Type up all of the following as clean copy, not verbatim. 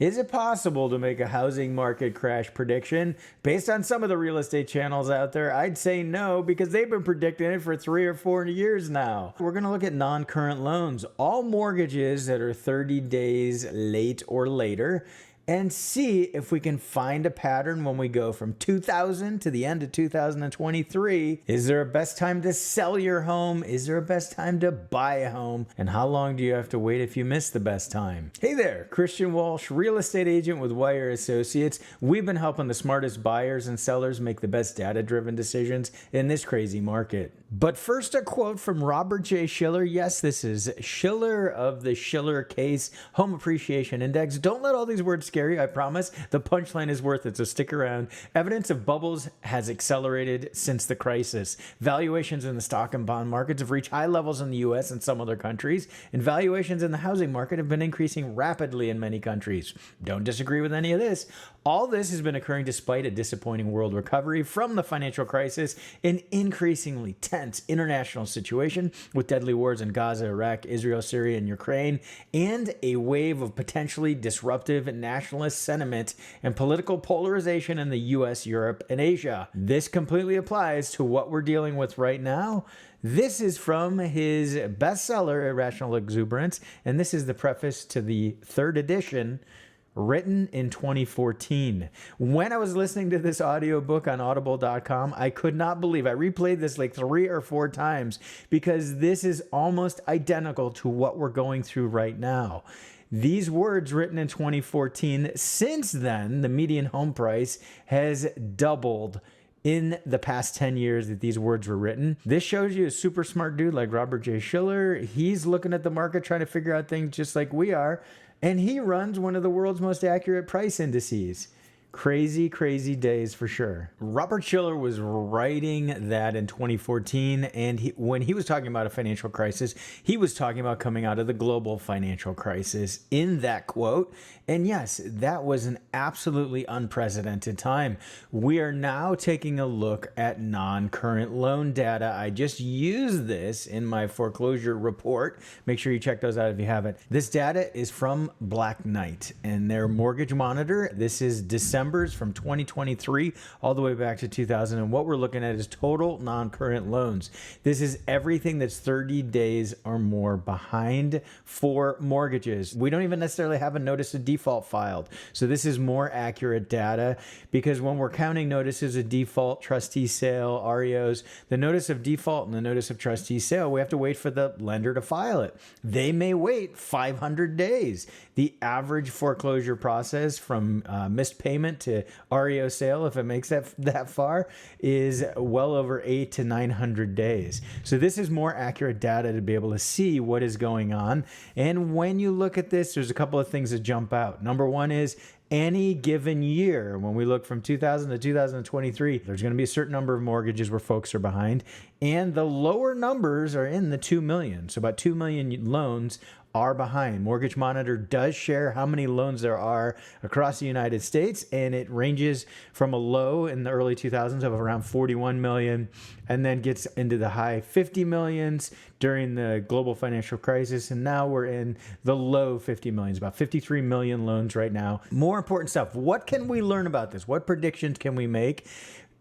Is it possible to make a housing market crash prediction? Based on some of the real estate channels out there, I'd say no, because they've been predicting it for 3 or 4 years now. We're going to look at non-current loans, all mortgages that are 30 days late or later, and see if we can find a pattern when we go from 2000 to the end of 2023. Is there a best time to sell your home? Is there a best time to buy a home? And how long do you have to wait if you miss the best time? Hey there, Christian Walsh, real estate agent with Wire Associates. We've been helping the smartest buyers and sellers make the best data-driven decisions in this crazy market. But first, a quote from Robert J. Shiller. Yes, this is Shiller of the Shiller Case Home Appreciation Index. Don't let all these words scare you, I promise. The punchline is worth it, so stick around. Evidence of bubbles has accelerated since the crisis. Valuations in the stock and bond markets have reached high levels in the U.S. and some other countries, and valuations in the housing market have been increasing rapidly in many countries. Don't disagree with any of this. All this has been occurring despite a disappointing world recovery from the financial crisis, an increasingly tense international situation with deadly wars in Gaza, Iraq, Israel, Syria, and Ukraine, and a wave of potentially disruptive nationalist sentiment and political polarization in the US, Europe, and Asia. This completely applies to what we're dealing with right now. This is from his bestseller, Irrational Exuberance, and this is the preface to the 3rd edition, written in 2014. When I was listening to this audiobook on audible.com, I could not believe, I replayed this like 3 or 4 times, because this is almost identical to what we're going through right now. These words written in 2014, since then, the median home price has doubled in the past 10 years that these words were written. This shows you a super smart dude like Robert J. Shiller. He's looking at the market, trying to figure out things just like we are. And he runs one of the world's most accurate price indices. Crazy, crazy days for sure. Robert Shiller was writing that in 2014, and when he was talking about a financial crisis, he was talking about coming out of the global financial crisis in that quote. And yes, that was an absolutely unprecedented time. We are now taking a look at non-current loan data. I just used this in my foreclosure report. Make sure you check those out if you haven't. This data is from Black Knight and their mortgage monitor. This is December's from 2023 all the way back to 2000. And what we're looking at is total non-current loans. This is everything that's 30 days or more behind for mortgages. We don't even necessarily have a notice of default filed. So this is more accurate data, because when we're counting notices of default, trustee sale, REOs, the notice of default and the notice of trustee sale, we have to wait for the lender to file it. They may wait 500 days. The average foreclosure process from missed payment to REO sale, if it makes that far, is well over 800 to 900 days. So this is more accurate data to be able to see what is going on. And when you look at this, there's a couple of things that jump out. Number one is any given year, when we look from 2000 to 2023, there's going to be a certain number of mortgages where folks are behind, and the lower numbers are in the 2 million. So about 2 million loans are behind. Mortgage Monitor does share how many loans there are across the United States, and it ranges from a low in the early 2000s of around 41 million, and then gets into the high 50 millions during the global financial crisis, and now we're in the low 50 millions, about 53 million loans right now. More important stuff. What can we learn about this? What predictions can we make?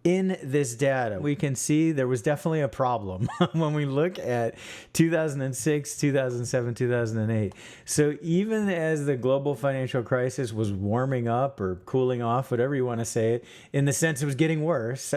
In this data, we can see there was definitely a problem when we look at 2006, 2007, 2008. So even as the global financial crisis was warming up or cooling off, whatever you want to say it, in the sense it was getting worse,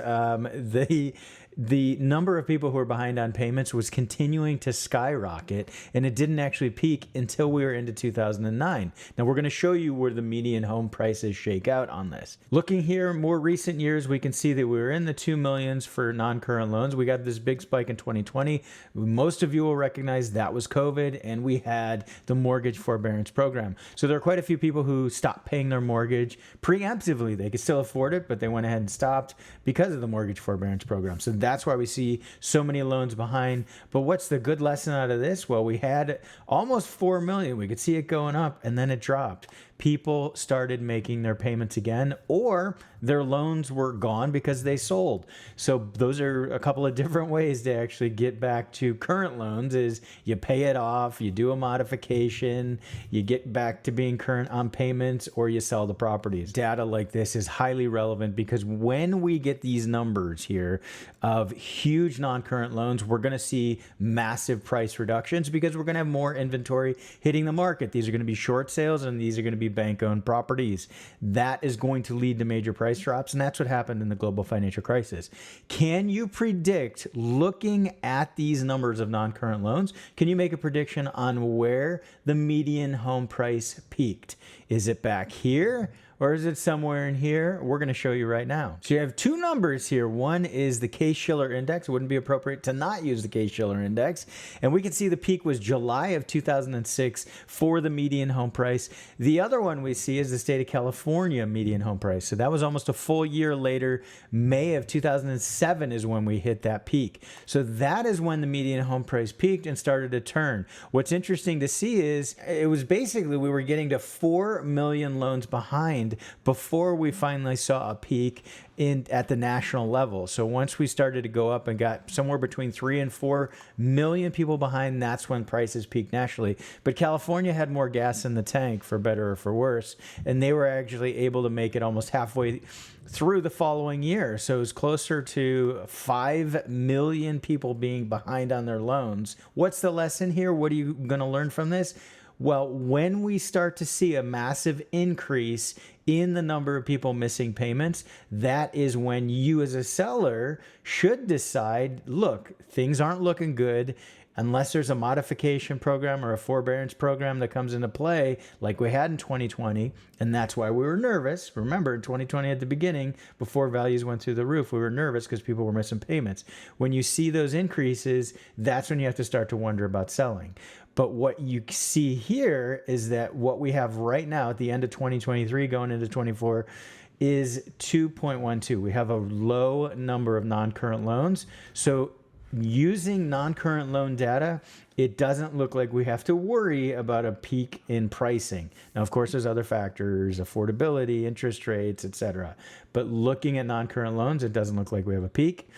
the number of people who were behind on payments was continuing to skyrocket, and it didn't actually peak until we were into 2009. Now, we're going to show you where the median home prices shake out on this. Looking here, more recent years, we can see that we were in the 2 millions for non-current loans. We got this big spike in 2020. Most of you will recognize that was COVID, and we had the mortgage forbearance program. So there are quite a few people who stopped paying their mortgage preemptively. They could still afford it, but they went ahead and stopped because of the mortgage forbearance program. So that's why we see so many loans behind. But what's the good lesson out of this? Well, we had almost 4 million. We could see it going up, and then it dropped. people started making their payments again, or their loans were gone because they sold. So those are a couple of different ways to actually get back to current loans. Is you pay it off, you do a modification, you get back to being current on payments, or you sell the properties. Data like this is highly relevant because when we get these numbers here of huge non-current loans, we're going to see massive price reductions because we're going to have more inventory hitting the market. These are going to be short sales and these are going to be bank-owned properties. That is going to lead to major price drops, and that's what happened in the global financial crisis. Can you predict, looking at these numbers of non-current loans, can you make a prediction on where the median home price peaked? Is it back here? Or is it somewhere in here? We're going to show you right now. So you have two numbers here. One is the Case-Shiller index. It wouldn't be appropriate to not use the Case-Shiller index. And we can see the peak was July of 2006 for the median home price. The other one we see is the state of California median home price. So that was almost a full year later. May of 2007 is when we hit that peak. So that is when the median home price peaked and started to turn. What's interesting to see is it was basically we were getting to 4 million loans behind before we finally saw a peak at the national level. So once we started to go up and got somewhere between 3 and 4 million people behind, that's when prices peaked nationally. But California had more gas in the tank, for better or for worse, and they were actually able to make it almost halfway through the following year. So it was closer to 5 million people being behind on their loans. What's the lesson here? What are you going to learn from this? Well, when we start to see a massive increase in the number of people missing payments, that is when you as a seller should decide, look, things aren't looking good. Unless there's a modification program or a forbearance program that comes into play like we had in 2020, and that's why we were nervous. Remember, in 2020 at the beginning, before values went through the roof, we were nervous because people were missing payments. When you see those increases, that's when you have to start to wonder about selling. But what you see here is that what we have right now at the end of 2023 going into 24 is 2.12. We have a low number of non-current loans. So using non-current loan data, it doesn't look like we have to worry about a peak in pricing. Now, of course, there's other factors, affordability, interest rates, etc. But looking at non-current loans, it doesn't look like we have a peak.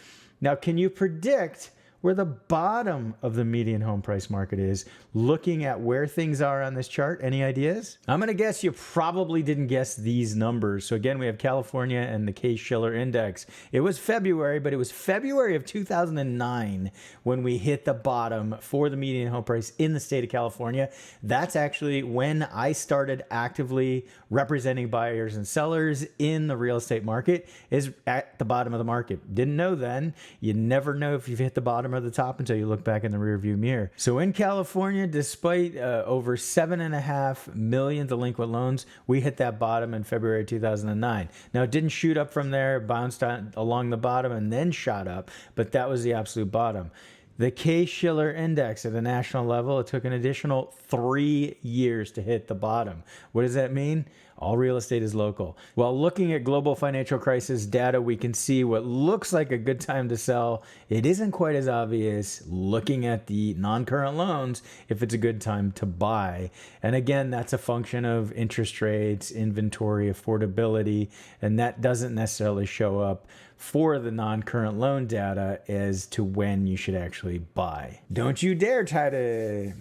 Now, can you predict where the bottom of the median home price market is, looking at where things are on this chart? Any ideas? I'm going to guess you probably didn't guess these numbers. So again, we have California and the Case-Shiller index. It was February, but it was February of 2009 when we hit the bottom for the median home price in the state of California. That's actually when I started actively representing buyers and sellers in the real estate market, is at the bottom of the market. Didn't know then. You never know if you've hit the bottom or the top until you look back in the rearview mirror. So in California, despite over 7.5 million delinquent loans, we hit that bottom in February 2009. Now, it didn't shoot up from there, bounced on, along the bottom and then shot up, but that was the absolute bottom. The Case-Shiller index at a national level, it took an additional 3 years to hit the bottom. What does that mean? All real estate is local. While looking at global financial crisis data, we can see what looks like a good time to sell. It isn't quite as obvious looking at the non-current loans if it's a good time to buy. And again, that's a function of interest rates, inventory, affordability, and that doesn't necessarily show up for the non-current loan data as to when you should actually buy. Don't you dare try to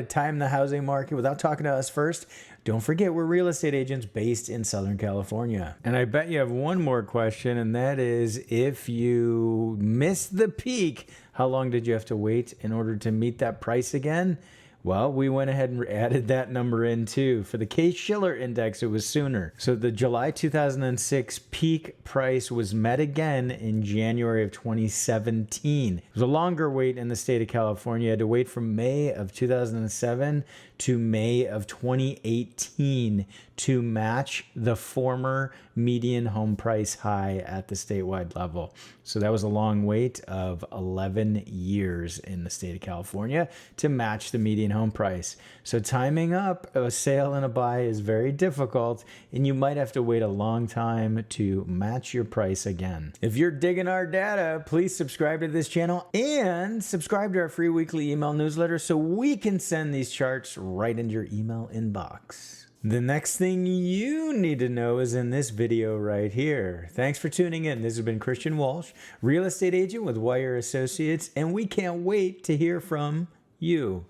time the housing market without talking to us first. Don't forget, we're real estate agents based in Southern California. And I bet you have one more question, and that is, if you missed the peak, how long did you have to wait in order to meet that price again? Well, we went ahead and added that number in too. For the Case-Shiller index, it was sooner. So the July 2006 peak price was met again in January of 2017. It was a longer wait in the state of California. You had to wait from May of 2007 to May of 2018 to match the former median home price high at the statewide level. So that was a long wait of 11 years in the state of California to match the median home price. So timing up a sale and a buy is very difficult, and you might have to wait a long time to match your price again. If you're digging our data, please subscribe to this channel and subscribe to our free weekly email newsletter so we can send these charts right into your email inbox. The next thing you need to know is in this video right here. Thanks for tuning in. This has been Christian Walsh, real estate agent with Wire Associates, and we can't wait to hear from you.